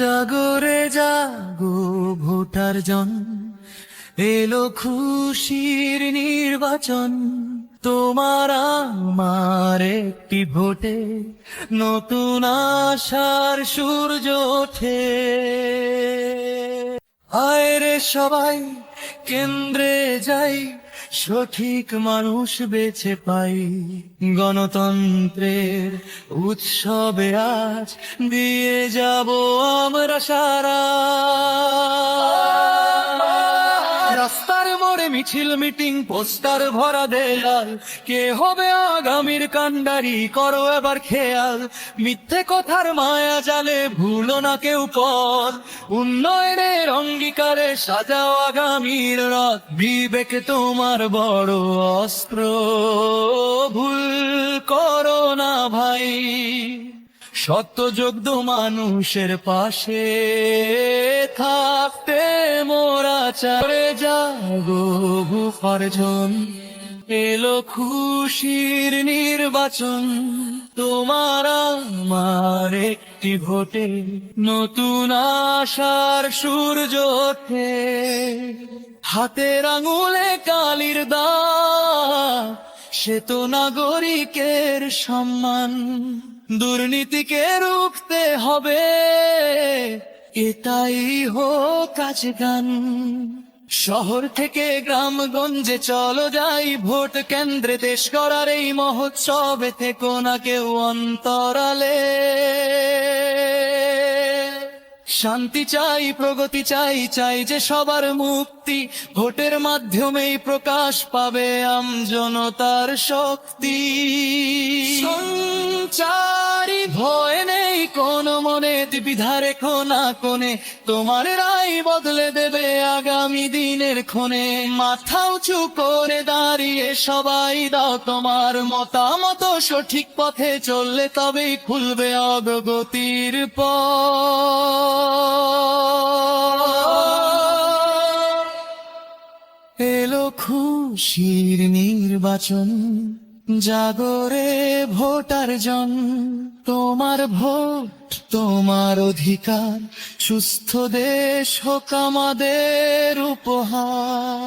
জাগরে জাগো ভোটার জন, এলো খুশির নির্বাচন। তোমার আমার একটি ভোটে নতুন আশার সূর্য ওঠে। আয় রে সবাই কেন্দ্রে যাই, সঠিক মানুষ বেছে পাই। গণতন্ত্রের উৎসবে আজ দিয়ে যাব আমরা সারা। রাস্তার মোড়ে মিছিল মিটিং পোস্টার ভরা দেয়াল, কে হবে আগামীর কান্ডারি করো এবার খেয়াল। মিথ্যে কথার মায়া জালে ভুলো না কেউ পথ, উন্নয়নের অঙ্গীকারে সাজাও আগামীর রথ। বিবেক তোমার বড় অস্ত্র, ভুল করো না ভাই। সত্যযোগ্য মানুষের পাশে থাকতে মোরা চারে জাগো ভূপার্জন। এলো খুশির নির্বাচন, তোমার আমার একটি ভোটে নতুন আশার সূর্য ওঠে। হাতের আঙুলে কালির দাগ, সে তো নাগরিকের সম্মান। দুর্নীতিকে রুখতে হবে, এটাই হোক আজ গান। শহর থেকে গ্রামগঞ্জে চলো যাই, ভোট কেন্দ্রে দেশ গড়ার এই মহোৎসবে থেকো না কেউ অন্তরালে। শান্তি চাই, প্রগতি চাই, চাই যে সবার মুক্তি। ভোটের মাধ্যমেই প্রকাশ পাবে আমজনতার শক্তি। সঞ্চারী ভয় নেই কোনো মনে, দ্বিধা রেখো না কোণে। তোমার রায় বদলে দেবে আগামী দিনের ক্ষণে। মাথা উঁচু করে দাঁড়িয়ে সবাই দাও তোমার মতামত। সঠিক পথে চললে তবেই খুলবে অগ্রগতির পথ। এলো খুশির নির্বাচন, জাগরে ভোটার জন। তোমার ভোট তোমার অধিকার, সুস্থ দেশ হোক আমাদের উপহার।